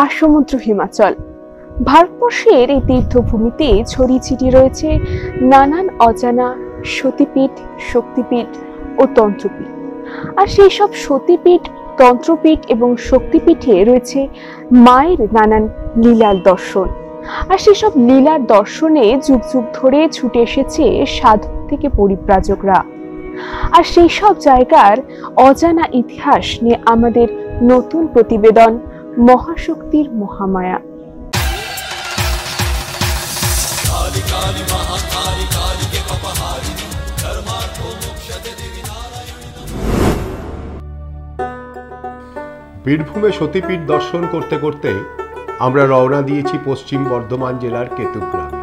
আসমুদ্র হিমাচল ভারতবর্ষের এই তীর্থভূমিতে ছড়িয়ে ছিটিয়ে রয়েছে নানান অজানা সতীপীঠ, শক্তিপীঠ ও তন্ত্রপীঠ। আর সেই সব সতীপীঠ, তন্ত্রপীঠ এবং শক্তিপীঠে রয়েছে মায়ের নানান লীলার দর্শন। আর সেসব লীলার দর্শনে যুগ যুগ ধরে ছুটে এসেছে সাধক থেকে পরিব্রাজকরা। আর সেই সব জায়গার অজানা ইতিহাস নিয়ে আমাদের নতুন প্রতিবেদন মহাশক্তির মহামায়া। বীরভূমে সতীপীঠ দর্শন করতে করতে আমরা রওনা দিয়েছি পশ্চিম বর্ধমান জেলার কেতুগ্রামে।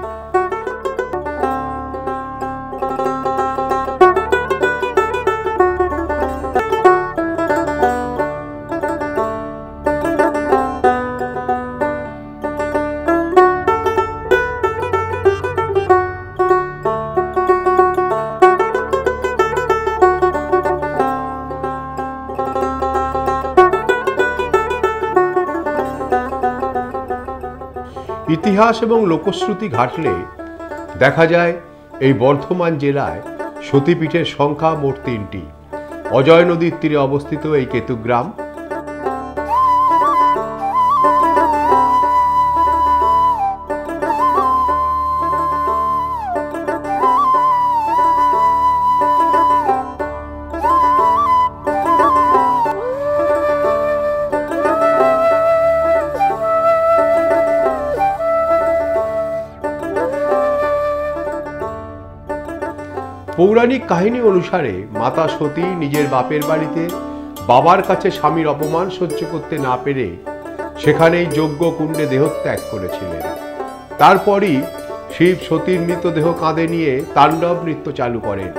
ইতিহাস এবং লোকশ্রুতি ঘাটলে দেখা যায় এই বর্ধমান জেলায় সতীপীঠের সংখ্যা মোট ৩টি। অজয় নদীর তীরে অবস্থিত এই কেতুগ্রাম পৌরাণিক কাহিনী অনুসারে মাতা সতী নিজের বাপের বাড়িতে বাবার কাছে স্বামীর অপমান সহ্য করতে না পেরে সেখানেই যজ্ঞ কুণ্ডে দেহত্যাগ করেছিলেন। তারপরই শিব সতীর মৃতদেহ কাঁধে নিয়ে তাণ্ডব নৃত্য চালু করেন।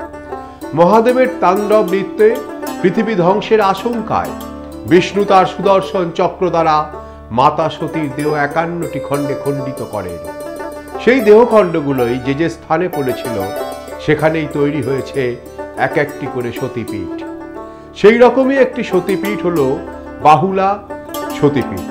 মহাদেবের তাণ্ডব নৃত্যে পৃথিবী ধ্বংসের আশঙ্কায় বিষ্ণু তার সুদর্শন চক্র দ্বারা মাতা সতীর দেহ ৫১টি খণ্ডে খণ্ডিত করেন। সেই দেহখণ্ডগুলোই যে যে স্থানে পড়েছিল সেখানেই তৈরি হয়েছে এক একটি করে সতীপীঠ। সেই রকমই একটি সতীপীঠ হলো বাহুলা সতীপীঠ।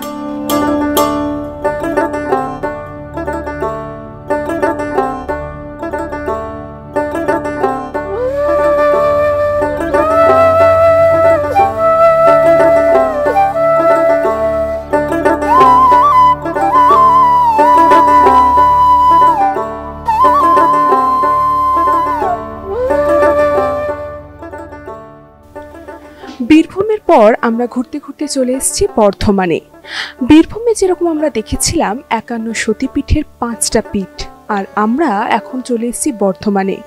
বীরভূমের পর আমরা ঘুরতে ঘুরতে চলে এসেছি বর্ধমানে। বীরভূমে যেরকম আমরা দেখেছিলাম ৫১ সতীপীঠের ৫টা পীঠ, আর আমরা এখন চলে এসেছি বর্ধমানে।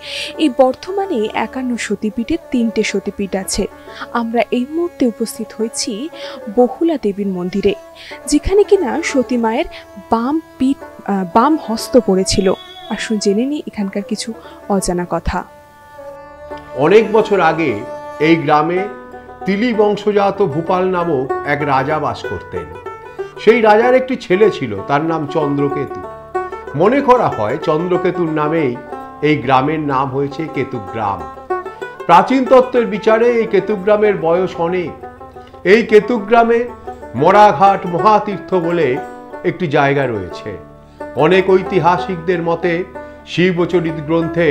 এই বর্ধমানে ৫১ সতীপীঠের ৩টে সতীপীঠ আছে। আমরা এই মুহূর্তে উপস্থিত হয়েছি বহুলা দেবীর মন্দিরে, যেখানে কিনা সতী মায়ের বাম হস্ত পড়েছিল। আসুন জেনে নিই এখানকার কিছু অজানা কথা। অনেক বছর আগে এই গ্রামে তিলি বংশজাত ভূপাল নামক এক রাজা বাস করতেন। সেই রাজার একটি ছেলে ছিল, তার নাম চন্দ্রকেতু। মনে করা হয় চন্দ্রকেতুর নামেই এই গ্রামের নাম হয়েছে কেতুগ্রাম। প্রাচীন তত্ত্বের বিচারে এই কেতুগ্রামের বয়স অনেক। এই কেতুগ্রামে মরাঘাট মহাতীর্থ বলে একটি জায়গা রয়েছে। অনেক ঐতিহাসিকদের মতে শিবচরিত গ্রন্থে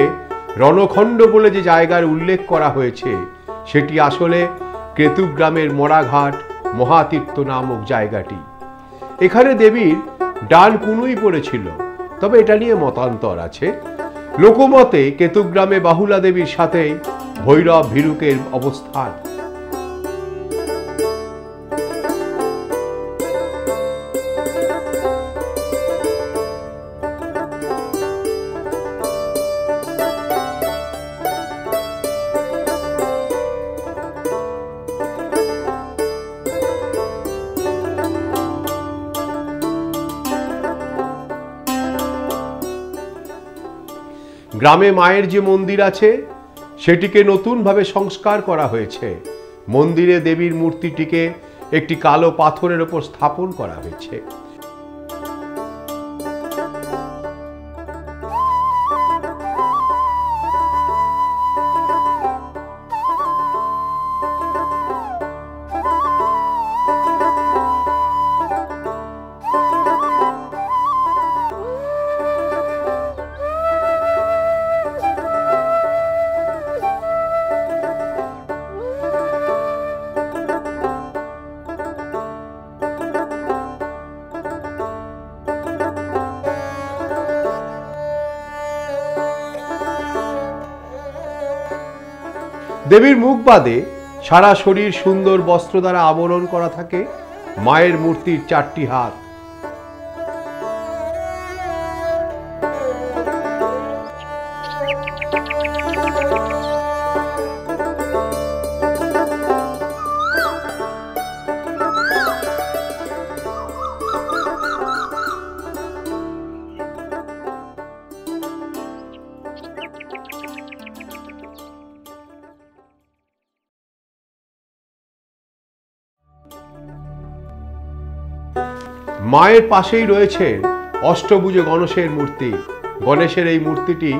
রণখণ্ড বলে যে জায়গার উল্লেখ করা হয়েছে সেটি আসলে কেতুগ্রামের মরাঘাট মহাতীর্থ নামক জায়গাটি। এখানে দেবীর ডান কুনুই পড়েছিল, তবে এটা নিয়ে মতান্তর আছে। লোকমতে কেতুগ্রামে বাহুলা দেবীর সাথে ভৈরব ভীরুকের অবস্থান। গ্রামে মায়ের যে মন্দির আছে সেটিকে নতুনভাবে সংস্কার করা হয়েছে। মন্দিরে দেবীর মূর্তিটিকে একটি কালো পাথরের উপর স্থাপন করা হয়েছে। দেবীর মুখ বাদে সারা শরীর সুন্দর বস্ত্র দ্বারা আবরণ করা থাকে। মায়ের মূর্তির 4টি হাত। মায়ের পাশেই রয়েছে অষ্টভুজ গণেশের মূর্তি। গণেশের এই মূর্তিটি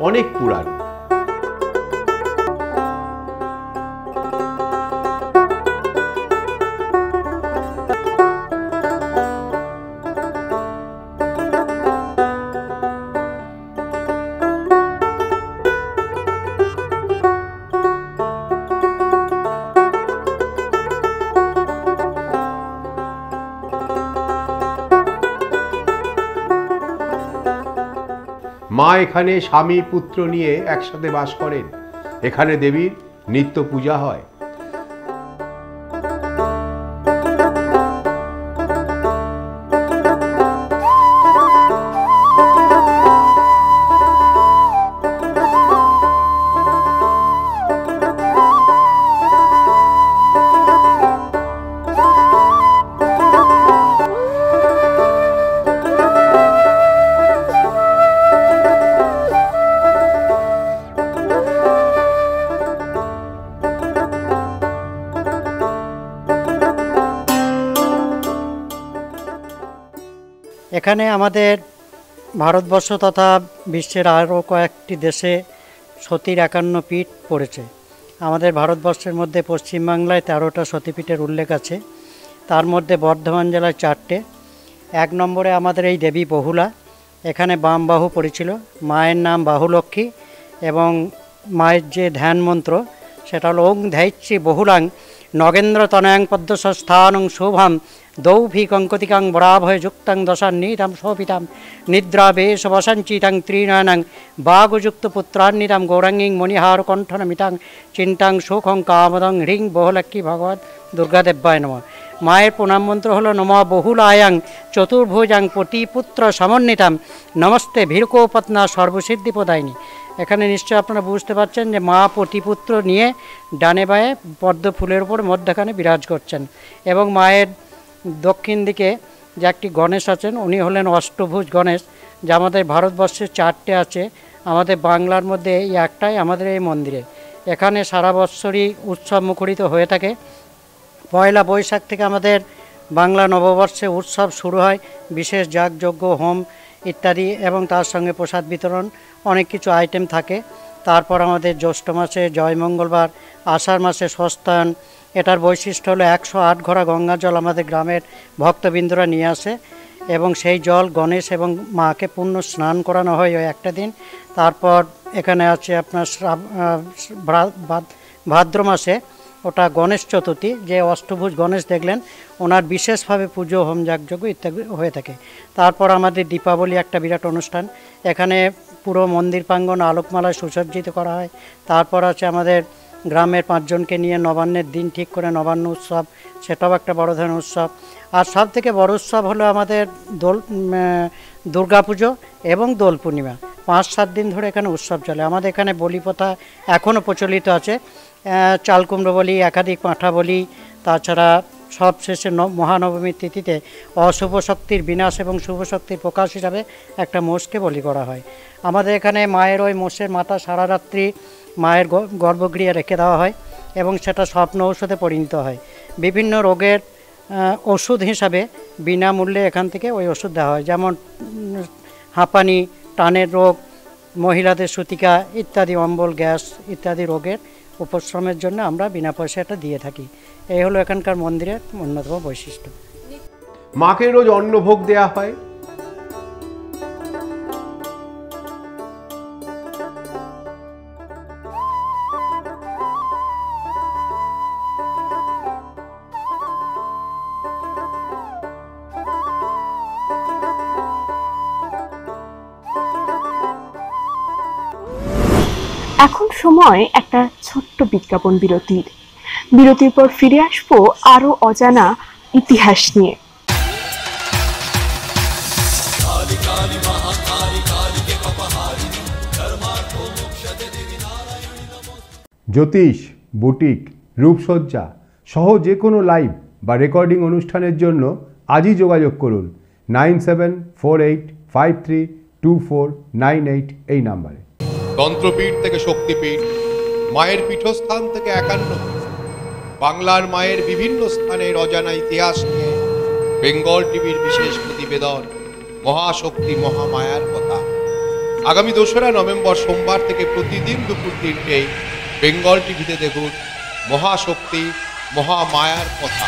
অনেক পুরানো। মা এখানে স্বামী পুত্র নিয়ে একসাথে বাস করেন। এখানে দেবীর নিত্য পূজা হয়। এখানে আমাদের ভারতবর্ষ তথা বিশ্বের আরও কয়েকটি দেশে সতীর 51 পীঠ পড়েছে। আমাদের ভারতবর্ষের মধ্যে পশ্চিমবাংলায় 13টা সতীপীঠের উল্লেখ আছে। তার মধ্যে বর্ধমান জেলায় 4টে। 1 নম্বরে আমাদের এই দেবী বহুলা। এখানে বাম বাহু পড়েছিল। মায়ের নাম বাহুলক্ষ্মী এবং মায়ের যে ধ্যান মন্ত্র সেটা হলো ওং ধ্যাইচ্ছি বহুলাং নগেন্দ্র তনয়াং পদ্মস্থানং শোভাম দৌভিকঙ্কতিকাং বরাভয় যুক্তাং দশান্নিতাম শোভিতাম নিদ্রাবেশ বসঞ্চিতাং ত্রিনয়নাং বাগুযুক্ত পুত্রান্বিতাম গৌরাঙ্গীং মণিহার কণ্ঠনমিতাং চিন্তাং সুখং কামদং হ্রিং বহুলক্ষ্মী ভগবত দুর্গাদেব্যায় নমঃ। মায়ের প্রণাম মন্ত্র হলো নম বহুলায়াং চতুর্ভুজাং পতিপুত্র সমন্বিতাম নমস্তে ভীরকোপত্না সর্বসিদ্ধি প্রদায়িনী। এখানে নিশ্চয় আপনারা বুঝতে পারছেন যে মা পতিপুত্র নিয়ে ডানে বায়ে পদ্ম ফুলের উপর মধ্যখানে বিরাজ করছেন এবং মায়ের দক্ষিণ দিকে যে একটি গণেশ আছেন উনি হলেন অষ্টভুজ গণেশ, যা আমাদের ভারতবর্ষে 4টে আছে। আমাদের বাংলার মধ্যে এই একটাই আমাদের এই মন্দিরে। এখানে সারা বৎসরই উৎসব মুখরিত হয়ে থাকে। পয়লা বৈশাখ থেকে আমাদের বাংলা নববর্ষে উৎসব শুরু হয়। বিশেষ যাগযজ্ঞ হোম ইত্যাদি এবং তার সঙ্গে প্রসাদ বিতরণ অনেক কিছু আইটেম থাকে। তারপর আমাদের জ্যৈষ্ঠ মাসে জয় মঙ্গলবার, আষাঢ় মাসে স্বস্তায়ন। এটার বৈশিষ্ট্য হলো 108 ঘড়া গঙ্গা জল আমাদের গ্রামের ভক্তবৃন্দরা নিয়ে আসে এবং সেই জল গণেশ এবং মাকে পূর্ণ স্নান করানো হয় ওই একটা দিন। তারপর এখানে আছে আপনার ভাদ্র মাসে ওটা গণেশ চতুর্থী, যে অষ্টভুজ গণেশ দেখলেন ওনার বিশেষভাবে পুজো হোম যাগযজ্ঞ ইত্যাদি হয়ে থাকে। তারপর আমাদের দীপাবলি একটা বিরাট অনুষ্ঠান। এখানে পুরো মন্দির প্রাঙ্গণ আলোকমালায় সুসজ্জিত করা হয়। তারপর আছে আমাদের গ্রামের 5 জনকে নিয়ে নবান্নের দিন ঠিক করে নবান্ন উৎসব, সেটাও একটা বড় ধরনের উৎসব। আর সব থেকে বড় উৎসব হলো আমাদের দুর্গাপুজো এবং দোল পূর্ণিমা। 5-7 দিন ধরে এখানে উৎসব চলে। আমাদের এখানে বলি প্রথা এখনও প্রচলিত আছে। চাল কুমড়ো বলি, একাধিক পাঁঠা বলি, তাছাড়া সবশেষে মহানবমীর তিথিতে অশুভ শক্তির বিনাশ এবং শুভ শক্তির প্রকাশ হিসাবে একটা মোষকে বলি করা হয়। আমাদের এখানে মায়ের ওই মোষের মাথা সারা রাত্রি মায়ের গর্ভগৃহে রেখে দেওয়া হয় এবং সেটা স্বপ্ন ঔষধে পরিণত হয়। বিভিন্ন রোগের ওষুধ হিসাবে বিনামূল্যে এখান থেকে ওই ওষুধ দেওয়া হয়, যেমন হাঁপানি, টানের রোগ, মহিলাদের সূতিকা ইত্যাদি, অম্বল, গ্যাস ইত্যাদি রোগের উপশমের জন্য আমরা বিনা পয়সা এটা দিয়ে থাকি। এই হলো এখানকার মন্দিরের অন্যতম বৈশিষ্ট্য। মাকে রোজ অন্নভোগ দেয়া হয়। এখন সময় একটা ছোট্ট বিজ্ঞাপন বিরতির। বিরতির পর ফিরে আসবো আরো অজানা ইতিহাস নিয়ে। জ্যোতিষ, বুটিক, রূপসজ্জা সহ যে কোনো লাইভ বা রেকর্ডিং অনুষ্ঠানের জন্য আজই যোগাযোগ করুন 9748532498 এই নাম্বারে। তন্ত্রপীঠ থেকে শক্তিপীঠ, মায়ের পীঠস্থান থেকে 51, বাংলার মায়ের বিভিন্ন স্থানের অজানা ইতিহাস নিয়ে বেঙ্গল টিভির বিশেষ প্রতিবেদন মহাশক্তি মহামায়ার কথা। আগামী 2রা নভেম্বর সোমবার থেকে প্রতিদিন দুপুর 3টেয় বেঙ্গল টিভিতে দেখুন মহাশক্তি মহামায়ার কথা।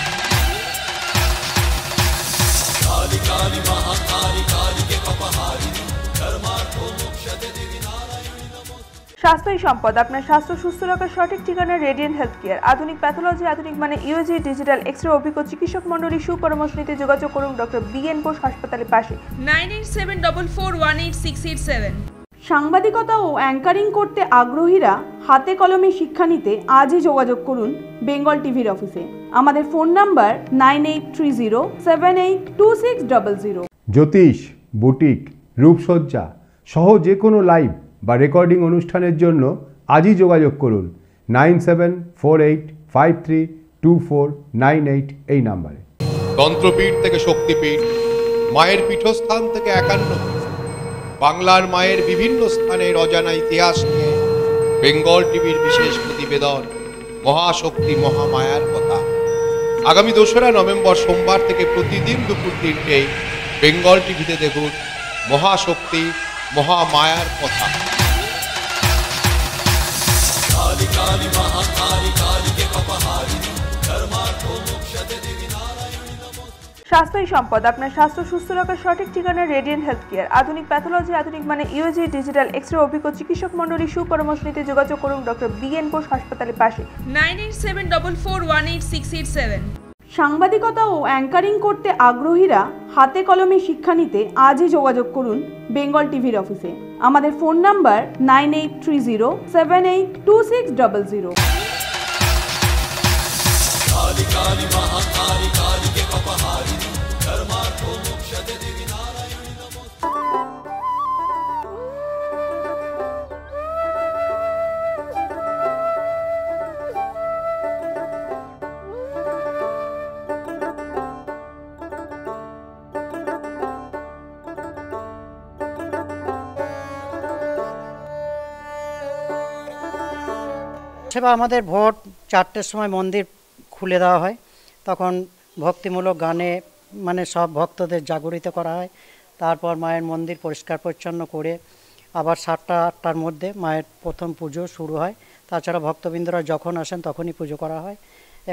স্বাস্থ্যই সম্পদ। আপনার স্বাস্থ্য সুস্থ রাখার সঠিক ঠিকানা রেডিয়েন্ট হেলথ কেয়ার। আধুনিক প্যাথোলজি, আধুনিক মানে ইউজি, ডিজিটাল এক্স-রে অভিজ্ঞ চিকিৎসক মণ্ডলী সুপরামর্শ নিতে যোগাযোগ করুন ডক্টর BN বোস হাসপাতালের পাশে 9874418687। সাংবাদিকতা ও অ্যাঙ্কারিং করতে আগ্রহীরা হাতে কলমে শিক্ষা নিতে আজই যোগাযোগ করুন বেঙ্গল টিভির অফিসে। আমাদের ফোন নাম্বার 9830782600। জ্যোতিষ, বুটিক, রূপসজ্জা সহ যে কোনো লাইভ বা রেকর্ডিং অনুষ্ঠানের জন্য আজই যোগাযোগ করুন 9748532498 এই নাম্বারে। তন্ত্রপীঠ থেকে শক্তিপীঠ, মায়ের পীঠস্থান থেকে 51, বাংলার মায়ের বিভিন্ন স্থানের অজানা ইতিহাস নিয়ে বেঙ্গল টিভির বিশেষ প্রতিবেদন মহাশক্তি মহামায়ার কথা। আগামী 2রা নভেম্বর সোমবার থেকে প্রতিদিন দুপুর 3টেয় বেঙ্গল টিভিতে দেখুন মহাশক্তি মহামায়ার কথা। স্বাস্থ্যই সম্পদ। আপনার স্বাস্থ্য সুস্থ রাখার সঠিক ঠিকানা রেডিয়েন্ট হেলথ কেয়ার। আধুনিক প্যাথোলজি, আধুনিক মানে ইউজি, ডিজিটাল এক্স-রে অভিজ্ঞ চিকিৎসক মণ্ডলী সুপরামর্শ নিতে যোগাযোগ করুন ডক্টর BN বোস হাসপাতালের পাশে 9874418687। সাংবাদিকতা ও অ্যাঙ্কারিং করতে আগ্রহীরা হাতে কলমে শিক্ষা নিতে আজই যোগাযোগ করুন বেঙ্গল টিভির অফিসে। আমাদের ফোন নাম্বার 9830782600। সেবা আমাদের ভোর 4টের সময় মন্দির খুলে দেওয়া হয়, তখন ভক্তিমূলক গানে মানে সব ভক্তদের জাগরিত করা হয়। তারপর মায়ের মন্দির পরিষ্কার পরিচ্ছন্ন করে আবার 7টা 8টার মধ্যে মায়ের প্রথম পুজো শুরু হয়। তাছাড়া ভক্তবৃন্দরা যখন আসেন তখনই পুজো করা হয়।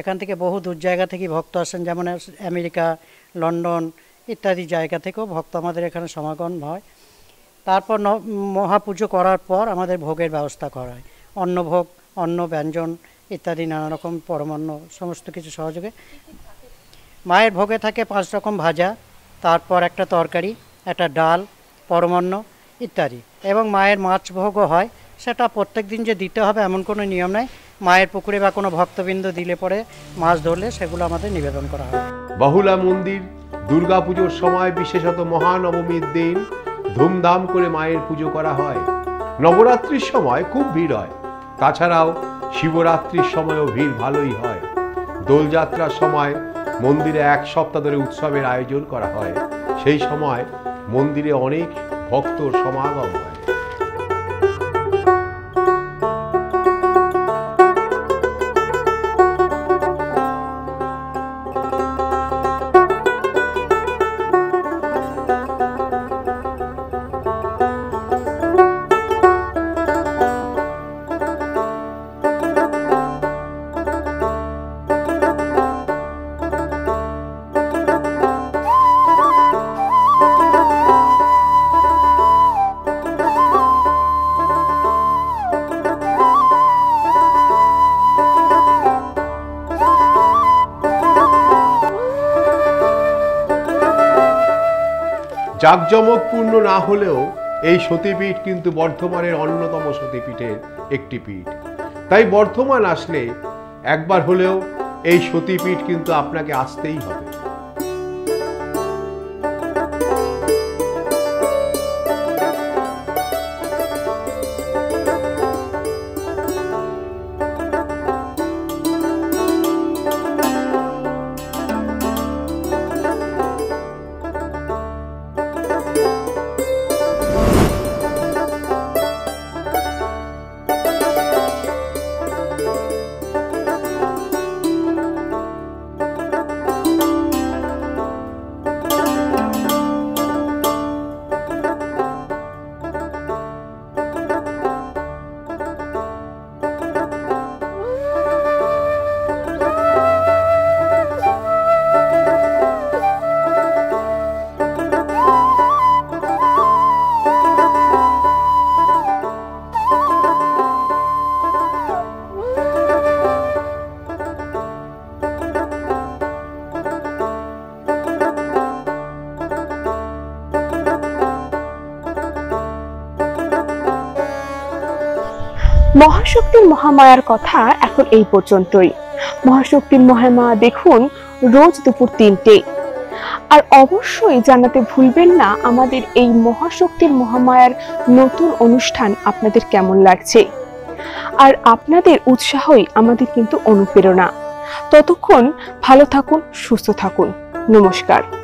এখান থেকে বহু দূর জায়গা থেকে ভক্ত আসেন, যেমন আমেরিকা, লন্ডন ইত্যাদি জায়গা থেকেও ভক্ত আমাদের এখানে সমাগম হয়। তারপর মহাপুজো করার পর আমাদের ভোগের ব্যবস্থা করা হয়, অন্নভোগ, অন্ন ব্যঞ্জন ইত্যাদি নানা রকম পরমান্ন সমস্ত কিছু সহযোগে। মায়ের ভোগে থাকে 5 রকম ভাজা, তারপর একটা তরকারি, একটা ডাল, পরমান্ন ইত্যাদি। এবং মায়ের মাছ ভোগও হয়, সেটা প্রত্যেক দিন যে দিতে হবে এমন কোনো নিয়ম নাই। মায়ের পুকুরে বা কোনো ভক্তবৃন্দ দিলে পরে মাছ ধরলে সেগুলো আমাদের নিবেদন করা হয়। বাহুলা মন্দির দুর্গাপুজোর সময়, বিশেষত মহানবমীর দিন ধুমধাম করে মায়ের পুজো করা হয়। নবরাত্রির সময় খুব ভিড় হয়, তাছাড়াও শিবরাত্রির সময়ও ভিড় ভালোই হয়। দোলযাত্রার সময় মন্দিরে 1 সপ্তাহ ধরে উৎসবের আয়োজন করা হয়, সেই সময় মন্দিরে অনেক ভক্তর সমাগম হয়। জাঁকজমকপূর্ণ না হলেও এই সতীপীঠ কিন্তু বর্ধমানের অন্যতম সতীপীঠের একটি পীঠ। তাই বর্ধমান আসলে একবার হলেও এই সতীপীঠ কিন্তু আপনাকে আসতেই হবে। মহাশক্তির মহামায়ার কথা এখন এই পর্যন্তই। মহাশক্তির মহামায়া দেখুন রোজ দুপুর 3টে। আর অবশ্যই জানাতে ভুলবেন না আমাদের এই মহাশক্তির মহামায়ার নতুন অনুষ্ঠান আপনাদের কেমন লাগছে। আর আপনাদের উৎসাহই আমাদের কিন্তু অনুপ্রেরণা। ততক্ষণ ভালো থাকুন, সুস্থ থাকুন। নমস্কার।